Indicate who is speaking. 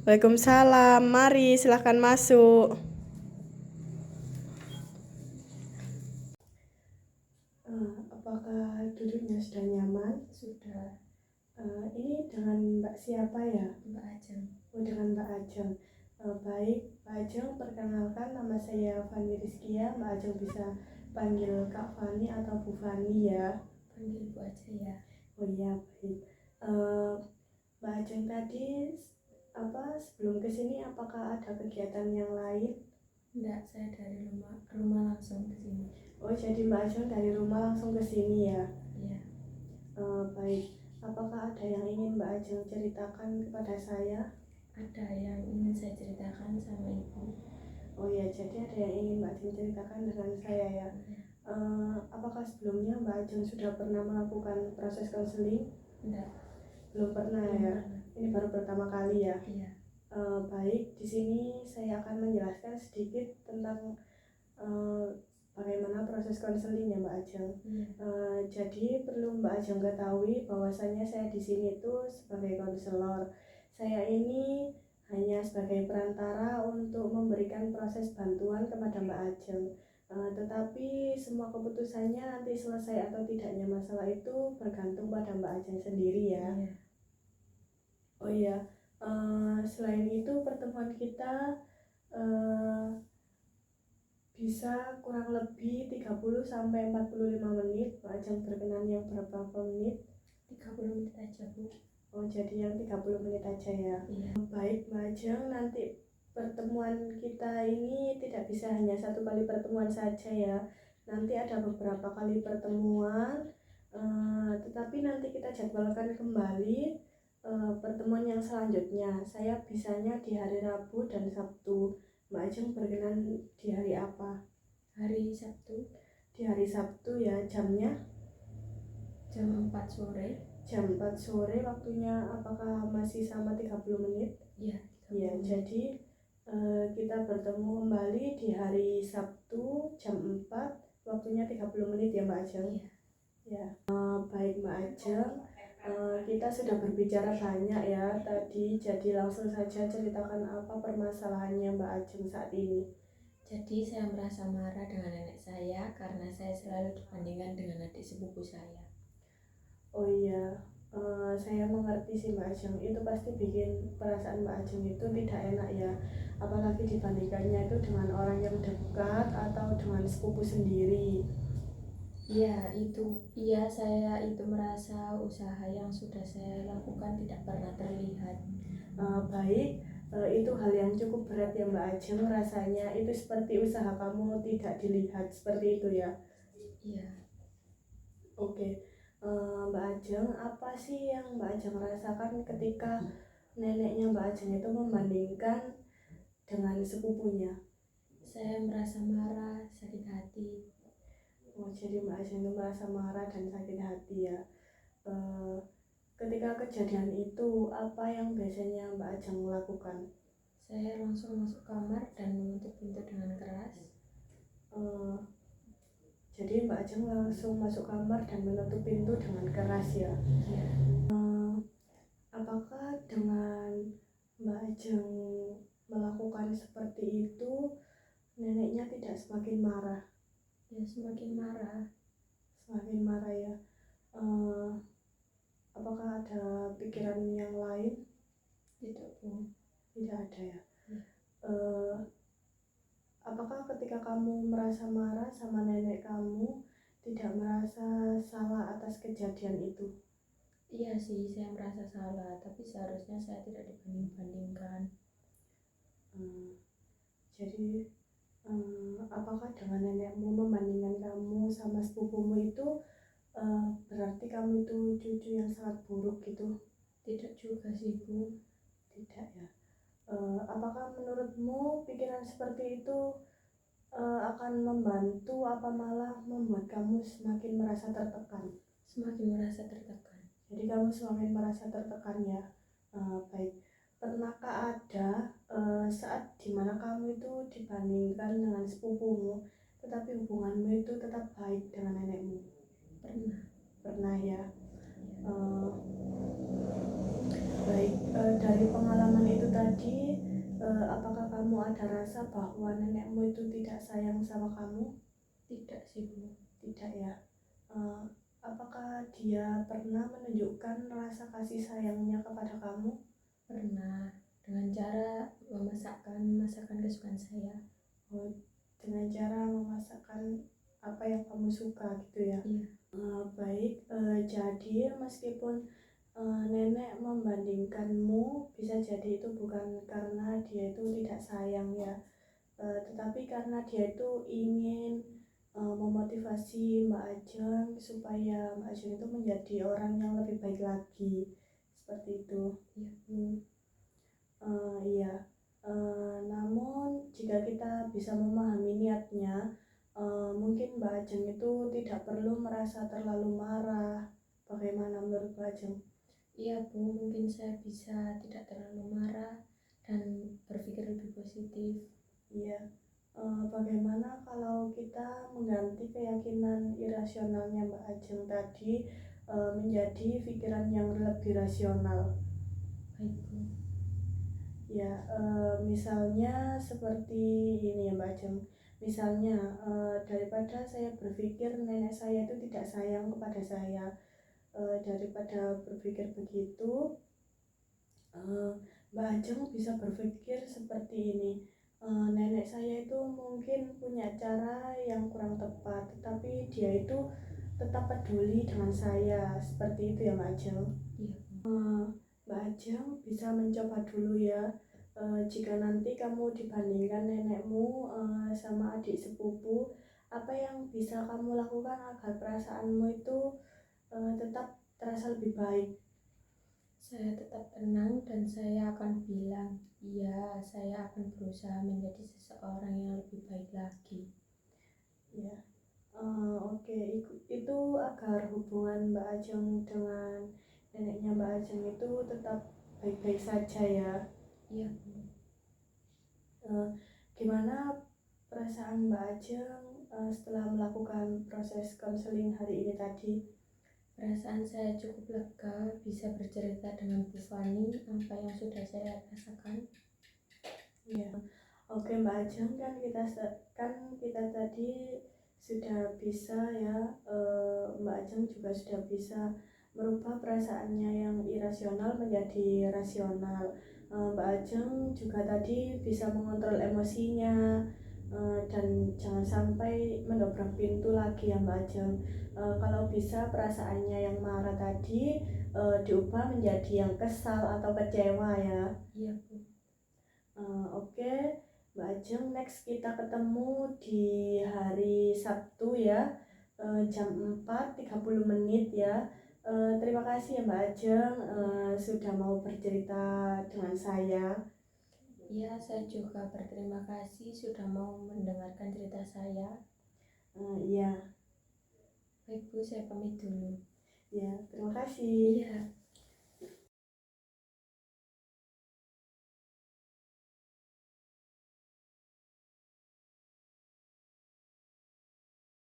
Speaker 1: Waalaikumsalam, mari silahkan masuk. Apakah duduknya sudah nyaman?
Speaker 2: Sudah.
Speaker 1: Ini dengan Mbak siapa ya?
Speaker 2: Mbak Ajeng.
Speaker 1: Oh, dengan Mbak Ajeng. Baik, Mbak Ajeng, perkenalkan nama saya Fani Rizkia. Mbak Ajeng bisa panggil Kak Fani atau Bu Fani ya?
Speaker 2: Panggil Bu aja ya.
Speaker 1: Oh iya, baik. Mbak Ajeng tadi sebelum kesini apakah ada kegiatan yang lain?
Speaker 2: Enggak, saya dari rumah langsung ke sini.
Speaker 1: Oh, jadi Mbak Ajeng dari rumah langsung ke sini ya?
Speaker 2: Iya.
Speaker 1: Baik, apakah ada yang ingin Mbak Ajeng ceritakan kepada saya?
Speaker 2: Ada yang ingin saya ceritakan sama Ibu.
Speaker 1: Oh ya, jadi ada yang ingin Mbak Ajeng ceritakan dengan saya ya? Apakah sebelumnya Mbak Ajeng sudah pernah melakukan proses konseling?
Speaker 2: Enggak.
Speaker 1: Belum pernah ya? Ini baru pertama kali ya?
Speaker 2: Iya.
Speaker 1: Baik, di sini saya akan menjelaskan sedikit tentang bagaimana proses konseling ya Mbak Ajeng. Jadi perlu Mbak Ajeng ketahui bahwasanya saya di sini tuh sebagai konselor. Saya ini hanya sebagai perantara untuk memberikan proses bantuan kepada Mbak Ajeng. Tetapi semua keputusannya nanti selesai atau tidaknya masalah itu bergantung pada Mbak Ajeng sendiri ya. Oh iya, selain itu pertemuan kita bisa kurang lebih 30-45 menit. Mbak Ajeng berkenan yang berapa menit?
Speaker 2: 30 menit aja, Bu.
Speaker 1: Oh, jadi yang 30 menit aja ya?
Speaker 2: Iya.
Speaker 1: Baik Mbak Ajeng, nanti pertemuan kita ini tidak bisa hanya satu kali pertemuan saja ya. Nanti ada beberapa kali pertemuan, tetapi nanti kita jadwalkan kembali pertemuan yang selanjutnya. Saya bisanya di hari Rabu dan Sabtu. Mbak Ajeng berkenan di hari apa?
Speaker 2: Hari Sabtu.
Speaker 1: Di hari Sabtu ya, jamnya?
Speaker 2: Jam 4 sore.
Speaker 1: Jam 4 sore, waktunya apakah masih sama 30 menit?
Speaker 2: Iya.
Speaker 1: Ya, jadi kita bertemu kembali di hari Sabtu jam 4, waktunya 30 menit ya Mbak Ajeng?
Speaker 2: Iya.
Speaker 1: Ya. Baik Mbak Ajeng, kita sudah berbicara banyak ya tadi, jadi langsung saja ceritakan apa permasalahannya Mbak Ajeng saat ini.
Speaker 2: Jadi saya merasa marah dengan nenek saya karena saya selalu dibandingkan dengan adik sepupu saya.
Speaker 1: Oh iya, saya mengerti sih Mbak Ajeng, itu pasti bikin perasaan Mbak Ajeng itu tidak enak ya, apalagi dibandingkannya itu dengan orang yang dekat atau dengan sepupu sendiri.
Speaker 2: Iya, saya itu merasa usaha yang sudah saya lakukan tidak pernah terlihat.
Speaker 1: Baik, itu hal yang cukup berat ya Mbak Ajeng, rasanya itu seperti usaha kamu tidak dilihat, seperti itu ya?
Speaker 2: Iya.
Speaker 1: Oke. Mbak Ajeng, apa sih yang Mbak Ajeng rasakan ketika neneknya Mbak Ajeng itu membandingkan dengan sepupunya?
Speaker 2: Saya merasa marah, sakit hati.
Speaker 1: Oh, jadi Mbak Ajeng itu merasa marah dan sakit hati ya. Ketika kejadian itu, apa yang biasanya Mbak Ajeng lakukan?
Speaker 2: Saya langsung masuk kamar dan menutup pintu dengan keras.
Speaker 1: Jadi Mbak Ajeng langsung masuk kamar dan menutup pintu dengan keras ya?
Speaker 2: Iya.
Speaker 1: Apakah dengan Mbak Ajeng melakukan seperti itu, neneknya tidak semakin marah?
Speaker 2: Ya, semakin marah.
Speaker 1: Semakin marah ya. Apakah ada pikiran yang lain?
Speaker 2: Tidak, Bu.
Speaker 1: Tidak ada ya.
Speaker 2: Ya.
Speaker 1: Apakah ketika kamu merasa marah sama nenek kamu, tidak merasa salah atas kejadian itu?
Speaker 2: Iya sih, saya merasa salah, tapi seharusnya saya tidak dibanding-bandingkan.
Speaker 1: Jadi apakah dengan nenekmu membandingkan kamu sama sepupumu itu berarti kamu itu cucu yang sangat buruk gitu?
Speaker 2: Tidak juga sih, Bu.
Speaker 1: Tidak ya. Apakah menurutmu pikiran seperti itu akan membantu apa malah membuat kamu semakin merasa tertekan?
Speaker 2: Semakin merasa tertekan.
Speaker 1: Jadi kamu semakin merasa tertekan ya. Baik. Pernahkah ada saat dimana kamu itu dibandingkan dengan sepupumu, tetapi hubunganmu itu tetap baik dengan nenekmu? Pernah ya. Baik, dari pengalaman itu tadi kamu ada rasa bahwa nenekmu itu tidak sayang sama kamu?
Speaker 2: Tidak sih, Bu.
Speaker 1: Tidak ya. Apakah dia pernah menunjukkan rasa kasih sayangnya kepada kamu?
Speaker 2: Pernah, dengan cara memasakkan masakan kesukaan saya.
Speaker 1: Oh, dengan cara memasakkan apa yang kamu suka gitu ya?
Speaker 2: Iya.
Speaker 1: Baik, jadi meskipun nenek membandingkanmu, bisa jadi itu bukan karena dia itu tidak sayang ya, tetapi karena dia itu ingin memotivasi Mbak Ajeng supaya Mbak Ajeng itu menjadi orang yang lebih baik lagi, seperti itu.
Speaker 2: Iya, Bu.
Speaker 1: Iya. Namun jika kita bisa memahami niatnya, mungkin Mbak Ajeng itu tidak perlu merasa terlalu marah. Bagaimana menurut Mbak Ajeng?
Speaker 2: Iya, Bu, mungkin saya bisa tidak terlalu marah dan berpikir lebih positif.
Speaker 1: Iya. Bagaimana kalau kita mengganti keyakinan irasionalnya Mbak Ajeng tadi menjadi pikiran yang lebih rasional?
Speaker 2: Baik, Bu.
Speaker 1: Ya, misalnya seperti ini ya Mbak Ajeng. Misalnya, daripada saya berpikir nenek saya itu tidak sayang kepada saya, daripada berpikir begitu, Mbak Ajeng bisa berpikir seperti ini. Nenek saya itu mungkin punya cara yang kurang tepat, tetapi dia itu tetap peduli dengan saya. Seperti itu ya Mbak Ajeng.
Speaker 2: Iya, Bu.
Speaker 1: Mbak Ajeng bisa mencoba dulu ya. Jika nanti kamu dibandingkan nenekmu sama adik sepupu, apa yang bisa kamu lakukan agar perasaanmu itu tetap terasa lebih baik?
Speaker 2: Saya tetap tenang dan saya akan bilang, iya, saya akan berusaha menjadi seseorang yang lebih baik lagi.
Speaker 1: Ya, oke. Itu agar hubungan Mbak Ajeng dengan neneknya Mbak Ajeng itu tetap baik-baik saja ya.
Speaker 2: Iya, Bu.
Speaker 1: Gimana perasaan Mbak Ajeng setelah melakukan proses konseling hari ini tadi?
Speaker 2: Perasaan saya cukup lega bisa bercerita dengan Bu Fani apa yang sudah saya rasakan.
Speaker 1: Ya, oke Mbak Ajeng, kan kita tadi sudah bisa ya, Mbak Ajeng juga sudah bisa merubah perasaannya yang irasional menjadi rasional. Mbak Ajeng juga tadi bisa mengontrol emosinya, dan jangan sampai mendobrak pintu lagi ya Mbak Ajeng. Kalau bisa perasaannya yang marah tadi diubah menjadi yang kesal atau kecewa ya.
Speaker 2: Iya, Bu.
Speaker 1: Oke, Mbak Ajeng, next kita ketemu di hari Sabtu ya, jam 4.30 ya. Terima kasih ya Mbak Ajeng sudah mau bercerita dengan saya.
Speaker 2: Iya, saya juga berterima kasih sudah mau mendengarkan cerita saya.
Speaker 1: Iya,
Speaker 2: Baik, Bu, saya pamit dulu.
Speaker 1: ya, terima kasih.
Speaker 2: Iya.